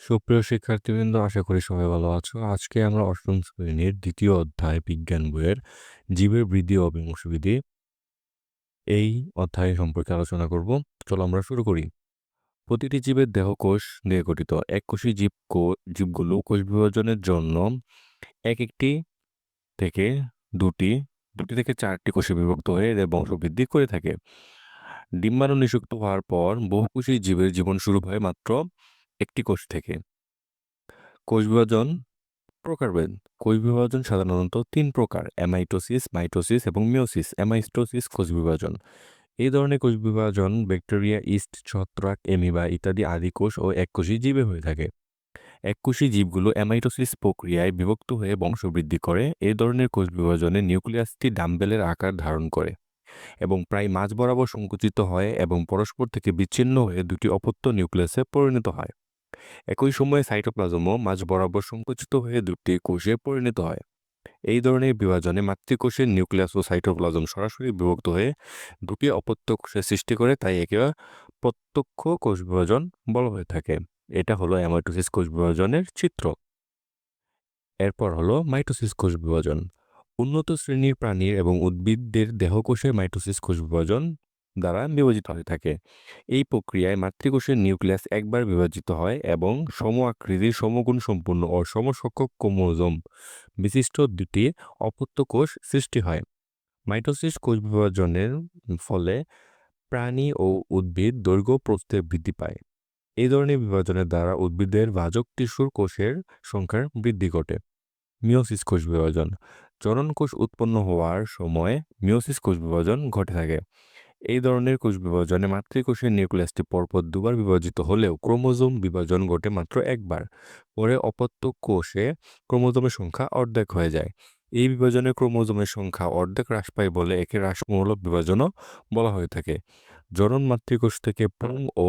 সুপ্রিয় শিক্ষার্থীবৃন্দ, আশা করি সবাই ভালো আছো। আজকে আমরা অষ্টম শ্রেণীর দ্বিতীয় অধ্যায় বিজ্ঞান বইয়ের জীবের বৃদ্ধি ও বংশবৃদ্ধি এই অধ্যায় সম্পর্কে আলোচনা করব। চলো আমরা শুরু করি। প্রতিটি জীবের দেহ কোষ নিয়ে গঠিত। এককোষী জীবগুলো কোষ বিভাজনের জন্য একটি থেকে দুটি দুটি থেকে চারটি কোষে বিভক্ত হয়ে এদের বংশবৃদ্ধি করে থাকে। ডিম্বাণু নিষিক্ত হওয়ার পর বহুকোষী জীবের জীবন শুরু হয় মাত্র একটি কোষ থেকে। কোষ বিভাজন প্রকারভেদ। কোষ বিভাজন সাধারণত তিন প্রকার: অ্যামাইটোসিস, মাইটোসিস এবং মিওসিস। অ্যামাইটোসিস কোষ বিভাজন। এই ধরনের কোষ বিভাজন ব্যাকটেরিয়া, ইস্ট, ছত্রাক, এমিবা ইত্যাদি আদি কোষ ও এককোষী জীবে হয়ে থাকে। এককোষী জীবগুলো অ্যামাইটোসিস প্রক্রিয়ায় বিভক্ত হয়ে বংশবৃদ্ধি করে। এই ধরনের কোষ বিভাজনে নিউক্লিয়াসটি ডাম্বেলের আকার ধারণ করে এবং প্রায় মাঝ বরাবর সংকুচিত হয় এবং পরস্পর থেকে বিচ্ছিন্ন হয়ে দুটি অপত্য নিউক্লিয়াসে পরিণত হয়। একই সময়ে সাইটোপ্লাজমও মাঝ বরাবর সংকুচিত হয়ে দুটি কোষে পরিণত হয়। এই ধরনের বিভাজনে মাতৃকোষের নিউক্লিয়াস ও সাইটোপ্লাজম সরাসরি বিভক্ত হয়ে দুটি অপত্য কোষের সৃষ্টি করে, তাই একে প্রত্যক্ষ কোষ বিভাজন বলা হয়ে থাকে। এটা হলো অ্যামাইটোসিস কোষ বিভাজনের চিত্র। এরপর হলো মাইটোসিস কোষ বিভাজন। উন্নত শ্রেণীর প্রাণীর এবং উদ্ভিদদের দেহকোষে মাইটোসিস কোষ বিভাজন দ্বারা বিভাজিত হয়ে থাকে। এই প্রক্রিয়ায় মাতৃকোষের নিউক্লিয়াস একবার বিভাজিত হয় এবং সম আকৃতির, সমগুণ সম্পূর্ণ ও সমসংখ্যক ক্রোমোজোম বিশিষ্ট দুটি অপত্য কোষ সৃষ্টি হয়। মাইটোসিস কোষ বিভাজনের ফলে প্রাণী ও উদ্ভিদ দৈর্ঘ্য প্রস্থে বৃদ্ধি পায়। এই ধরনের বিভাজনের দ্বারা উদ্ভিদের ভাজক টিস্যুর কোষের সংখ্যার বৃদ্ধি ঘটে। মিওসিস কোষ বিভাজন। জনন কোষ উৎপন্ন হওয়ার সময় মিওসিস কোষ বিভাজন ঘটে থাকে। এই ধরনের কোষ বিভাজনে মাতৃকোষের নিউক্লিয়াসটি পরপর দুবার বিভাজিত হলেও ক্রোমোজোম বিভাজন ঘটে মাত্র একবার। পরে অপত্য কোষে ক্রোমোজোমের সংখ্যা অর্ধেক হয়ে যায়। এই বিভাজনে ক্রোমোজোমের সংখ্যা অর্ধেক হ্রাস পায় বলে একে হ্রাসমূলক বিভাজনও বলা হয়ে থাকে। জনন মাতৃকোষ থেকে পুং ও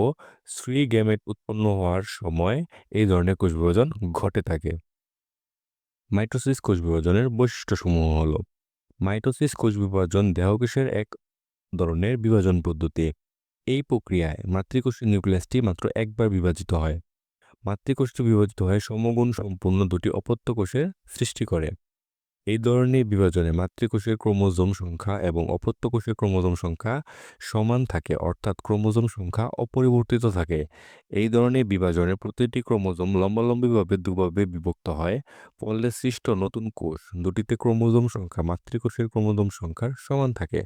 স্ত্রী গ্যামেট উৎপন্ন হওয়ার সময় এই ধরনের কোষ বিভাজন ঘটে থাকে। মাইটোসিস কোষ বিভাজনের বৈশিষ্ট্যসমূহ হলো: মাইটোসিস কোষ বিভাজন দেহকোষের এক ধরনের বিভাজন পদ্ধতি। এই প্রক্রিয়ায় মাতৃকোষের নিউক্লিয়াসটি মাত্র একবার বিভাজিত হয়। মাতৃকোষটি বিভাজিত হয়ে সমগুণ সম্পূর্ণ দুটি অপত্য কোষের সৃষ্টি করে। এই ধরনের বিভাজনে মাতৃকোষের ক্রোমোজোম সংখ্যা এবং অপত্য কোষের ক্রোমোজোম সংখ্যা সমান থাকে, অর্থাৎ ক্রোমোজোম সংখ্যা অপরিবর্তিত থাকে। এই ধরনের বিভাজনে প্রতিটি ক্রোমোজোম লম্বালম্বিভাবে দুভাবে বিভক্ত হয়। ফলে সৃষ্ট নতুন কোষ দুটিতে ক্রোমোজোম সংখ্যা মাতৃকোষের ক্রোমোজোম সংখ্যার সমান থাকে।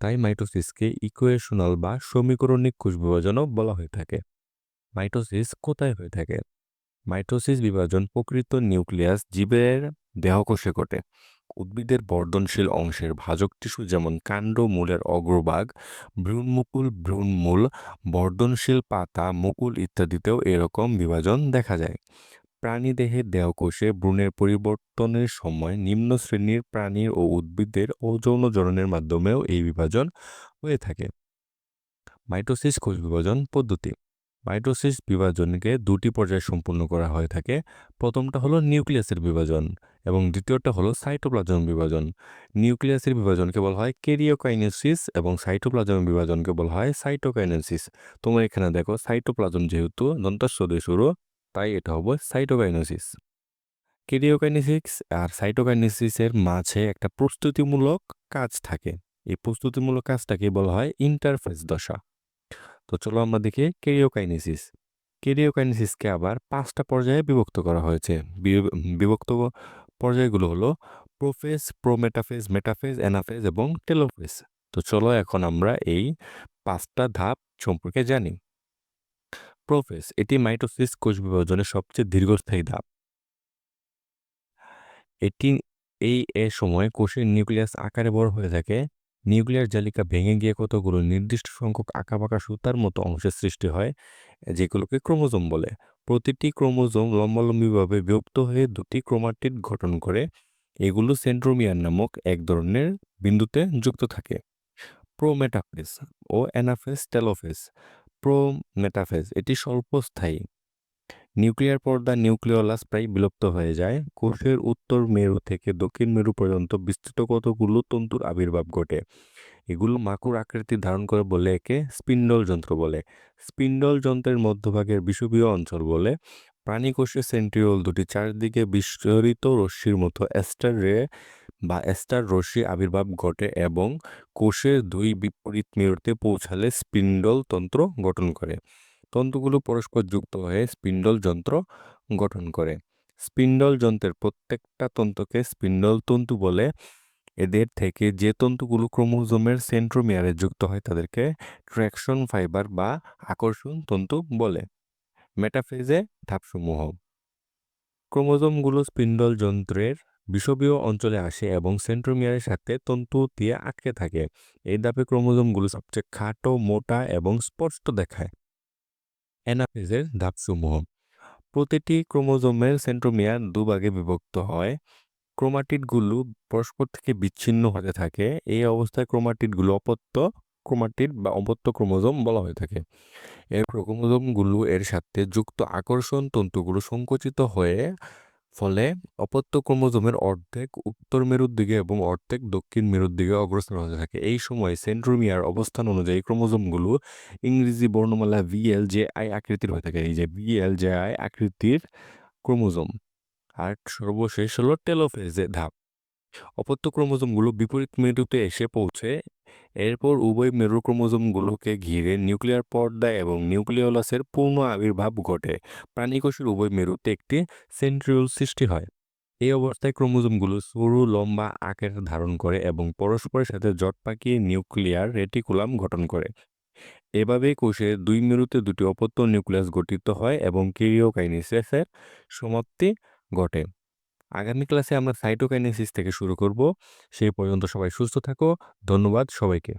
তাই মাইটোসিসকে ইকুয়েশনাল বা সমীকরণিক কোষ বিভাজনও বলা হয়ে থাকে। মাইটোসিস কোথায় হয়ে থাকে? মাইটোসিস বিভাজন প্রকৃত নিউক্লিয়াস জীবের দেহকোষে ঘটে। উদ্ভিদের বর্ধনশীল অংশের ভাজক টিস্যু যেমন কাণ্ড, মূলের অগ্রভাগ, ভ্রূণমুকুল, ভ্রূণমূল, বর্ধনশীল পাতা, মুকুল ইত্যাদিতেও এরকম বিভাজন দেখা যায়। প্রাণীদেহের দেহকোষে ভ্রূণের পরিবর্তনের সময় নিম্ন শ্রেণীর প্রাণীর ও উদ্ভিদের অযৌন জননের মাধ্যমেও এই বিভাজন হয়ে থাকে। মাইটোসিস কোষ বিভাজন পদ্ধতি। মাইটোসিস বিভাজনকে দুটি পর্যায়ে সম্পূর্ণ করা হয়ে থাকে। প্রথমটা হলো নিউক্লিয়াসের বিভাজন এবং দ্বিতীয়টা হলো সাইটোপ্লাজম বিভাজন। নিউক্লিয়াসের বিভাজনকে বলা হয় ক্যারিওকাইনেসিস এবং সাইটোপ্লাজম বিভাজনকে বলা হয় সাইটোকাইনেসিস। তোমরা এখানে দেখো সাইটোপ্লাজম যেহেতু দন্তাস্ব দিয়ে শুরু, তাই এটা হবে সাইটোকাইনেসিস। ক্যারিওকাইনেসিস আর সাইটোকাইনেসিসের মাঝে একটা প্রস্তুতিমূলক কাজ থাকে। এই প্রস্তুতিমূলক কাজটাকে বলা হয় ইন্টারফেস দশা। তো চলো আমরা দেখি ক্যারিওকাইনেসিস। ক্যারিওকাইনেসিসকে আবার 5টা পর্যায়ে বিভক্ত করা হয়েছে। বিভক্ত পর্যায়গুলো হলো প্রোফেজ, প্রোমেটাফেজ, মেটাফেজ, অ্যানাফেজ এবং টেলোফেজ। তো চলো এখন আমরা এই 5টা ধাপ সম্পর্কে জানি। প্রোফেজ, এটি মাইটোসিস কোষ বিভাজনের সবচেয়ে দীর্ঘস্থায়ী ধাপ। এটি এ সময় কোষের নিউক্লিয়াস আকারে বড় হয়ে থাকে। নিউক্লিয়ার জালিকা ভেঙে গিয়ে কতগুলো নির্দিষ্ট সংখ্যক আঁকাবাঁকা সুতার মতো অংশের সৃষ্টি হয়, যেগুলোকে ক্রোমোজোম বলে। প্রতিটি ক্রোমোজোম লম্বালম্বিভাবে বিভক্ত হয়ে দুটি ক্রোমাটিড গঠন করে। এগুলো সেন্ট্রোমিয়ার নামক এক ধরনের বিন্দুতে যুক্ত থাকে। প্রোমেটাফেজ ও অ্যানাফেজ, টেলোফেজ। প্রোমেটাফেজ এটি স্বল্পস্থায়ী। নিউক্লিয়ার পর্দা নিউক্লিওলাস প্রায় বিলুপ্ত হয়ে যায়। কোষের উত্তর মেরু থেকে দক্ষিণ মেরু পর্যন্ত বিস্তৃত কতগুলো তন্তুর আবির্ভাব ঘটে। এগুলো মাকুর আকৃতি ধারণ করে বলে একে স্পিন্ডল যন্ত্র বলে। স্পিন্ডল যন্ত্রের মধ্যভাগের বিষুবীয় অঞ্চল বলে প্রাণীকোষে সেন্ট্রিওল দুটি চারদিকে বিস্তারিত রশ্মির মতো এস্টার রে বা এস্টার রশ্মি আবির্ভাব ঘটে এবং কোষের দুই বিপরীত মেরুতে পৌঁছালে স্পিন্ডল তন্ত্র গঠন করে। তন্তুগুলো পরস্পর যুক্ত হয়ে স্পিন্ডল যন্ত্র গঠন করে। স্পিন্ডল যন্ত্রের প্রত্যেকটা তন্তুকে স্পিন্ডল তন্তু বলে। এদের থেকে যে তন্তুগুলো ক্রোমোজোমের সেন্ট্রোমিয়ারে যুক্ত হয় তাদেরকে ট্র্যাকশন ফাইবার বা আকর্ষণ তন্তু বলে। মেটাফেজে ধাপসমূহ: ক্রোমোজোমগুলো স্পিন্ডল যন্ত্রের বিষুবীয় অঞ্চলে আসে এবং সেন্ট্রোমিয়ারের সাথে তন্তু দিয়ে আটকে থাকে। এই ধাপে ক্রোমোজোমগুলো সবচেয়ে খাটো, মোটা এবং স্পষ্ট দেখায়। অ্যানাফেজের ধাপসমূহ: প্রতিটি ক্রোমোজোমের সেন্ট্রোমিয়ার দুভাগে বিভক্ত হয়। ক্রোমাটিডগুলো পরস্পর থেকে বিচ্ছিন্ন হতে থাকে। এই অবস্থায় ক্রোমাটিডগুলো অপত্য ক্রোমাটিড বা অপত্য ক্রোমোজোম বলা হয়ে থাকে। এর ক্রোমোজোমগুলো এর সাথে যুক্ত আকর্ষণ তন্তুগুলো সংকুচিত হয়ে ফলে অপত্য ক্রোমোজোমের অর্ধেক উত্তর মেরুর দিকে এবং অর্ধেক দক্ষিণ মেরুর দিকে অগ্রসর হতে থাকে। এই সময় সেন্ট্রোমিয়ার অবস্থান অনুযায়ী ক্রোমোজোমগুলো ইংরেজি বর্ণমালা VLJI আকৃতির হয়ে থাকে। এই যে VLJI আকৃতির ক্রোমোজোম। আর সর্বশেষ হলো টেলোফেজে ধাপ। অপত্য ক্রোমোজোমগুলো বিপরীত মেরুতে এসে পৌঁছে। এরপর উভয় মেরু ক্রোমোজোমগুলোকে ঘিরে নিউক্লিয়ার পর্দা এবং নিউক্লিওলাসের পূর্ণ আবির্ভাব ঘটে। প্রাণীকোষের উভয় মেরুতে একটি সেন্ট্রিওল সৃষ্টি হয়। এই অবস্থায় ক্রোমোজোমগুলো সরু লম্বা আকার ধারণ করে এবং পরস্পরের সাথে জট পাকিয়ে নিউক্লিয়ার রেটিকুলাম গঠন করে। এভাবেই কোষের দুই মেরুতে দুটি অপত্য নিউক্লিয়াস গঠিত হয় এবং কেরিওকাইনেসিসের সমাপ্তি ঘটে। আগামী ক্লাসে আমরা সাইটোকাইনেসিস থেকে শুরু করব। সেই পর্যন্ত সবাই সুস্থ থাকো। ধন্যবাদ সবাইকে।